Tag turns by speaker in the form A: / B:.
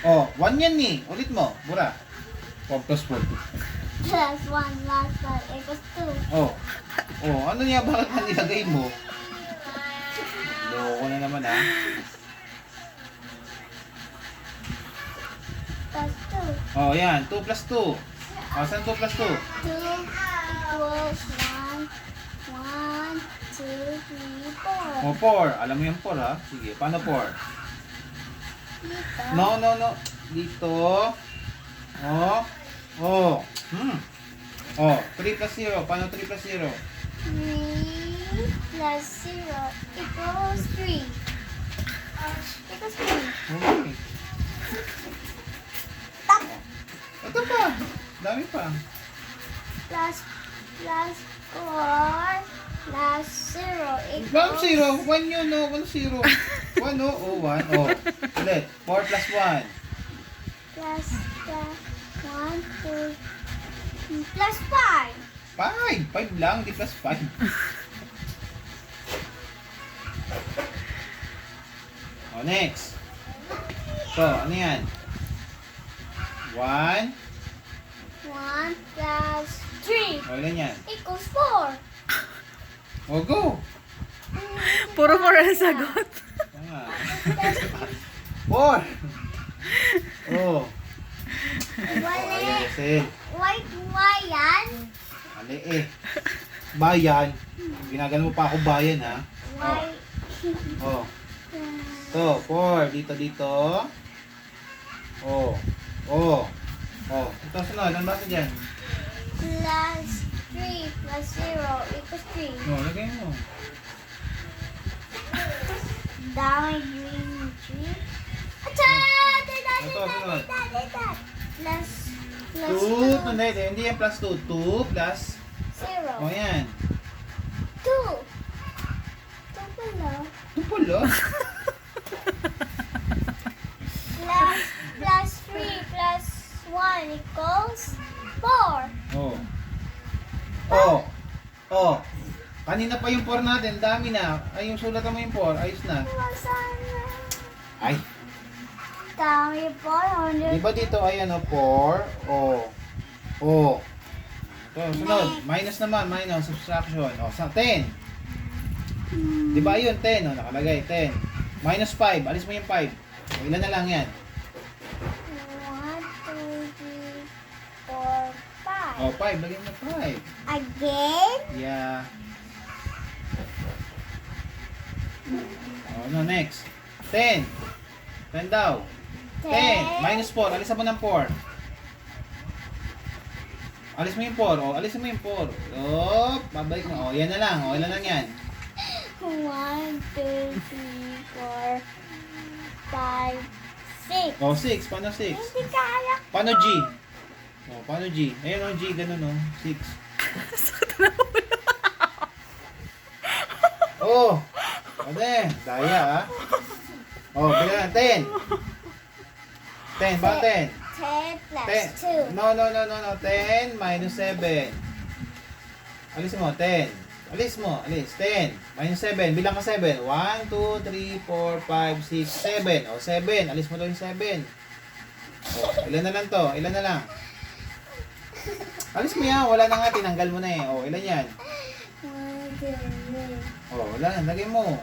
A: Oh, 1 yan ni. Ulit mo. Mura. 1 plus 4.
B: Plus 1 plus 1 equals 2.
A: Oh. Oh, ano niya? Bakit na nilagay mo? Loko na naman ah.
B: Plus 2.
A: Oh, yan. 2 plus 2. Oh, saan 2 plus 2?
B: 2 equals 1. 1, 2, 3, 4.
A: Oh, 4. Alam mo yung 4 ha? Sige, paano 4?
B: Dito.
A: No. Dito. Oh. Oh. Oh, 3 plus 0. Paano 3 plus 0?
B: 3 plus 0 equals 3. Equals 3.
A: Okay.
B: Tap.
A: Ito pa. Dami pa.
B: Plus 4 plus 0
A: Bakit
B: equals
A: 0? 1 yun, no? 1 0. 1, no? Oh, 1. Oh. Ulit. 4 plus 1.
B: plus 1, 2, plus 5.
A: 5. 5 lang. Di plus 5. Oh, next. So, ano yan? 1.
B: 1 plus 3
A: O, ilan yan?
B: equals 4.
A: O, go!
C: Puro 4 ang sagot.
A: Tama. 4. Oh.
B: Wala.
A: Ayan, kasi.
B: Why yan?
A: Mali eh. Bayan. Ginagano mo pa ako bayan, ha?
B: Why?
A: Oh. So, 4. Dito. Oh. Oh. Oh. Ito sunod. Ano basa dyan?
B: Plus 3 plus 0 equals 3.
A: Oh, lagay mo.
B: Dami green 3. Acha!
A: Ito, sunod.
B: Plus
A: 2.
B: 2.
A: Hindi yan plus 2. 2 plus.
B: 0.
A: Oh, yan.
B: 2. 2 pala.
A: 2 pala.
B: Plus 3 plus 1 equals 4.
A: Oh. Oh. Oh. Kanina pa yung 4 natin. Dami na. Ay, yung sulatan mo yung 4. Ayos na.
B: Masana.
A: Ay.
B: Dami po.
A: Di ba dito ay ano, 4? Oh. Oh. Ito, sunod. Minus naman. Minus. Subtraction. Oh, 10. Di ba yun? 10. Oh, nakalagay. 10. Minus 5. Alis mo yung 5. Oh, ilan na lang yan?
B: 1, 2, 3, 4, 5.
A: Oh, 5. Lagyan mo 5.
B: Again?
A: Yeah. Oh, no, next. 10. 10 daw. 10. Minus 4. Alisan mo ng 4. Alis mo yung 4. Oh, alisan mo yung 4. Oh, babalik mo. Oh, yan na lang. Oh, ilan lang yan?
B: 1, 2, 3, 4, 5, 6.
A: Oh, 6. Paano 6?
B: Hindi kaya.
A: Paano G? Oh, paano G? Ayun oh, G. Ganun oh. 6.
C: Sakit na ulo.
A: Oh. Ate. Daya ah. Oh, bilang 10. 10. Paano 10?
B: 10 plus 2.
A: 10. No. 10 minus 7. Alis mo, 10. Alis mo, alis. 10. Minus 7. Bilang ka 7. 1, 2, 3, 4, 5, 6, 7. O, 7. Alis mo daw yung 7. O, ilan na lang to? Ilan na lang? Alis mo yan. Wala na nga. Tinanggal mo na eh. O, ilan yan?
B: 1, 2, 3.
A: O, wala na. Lagay mo.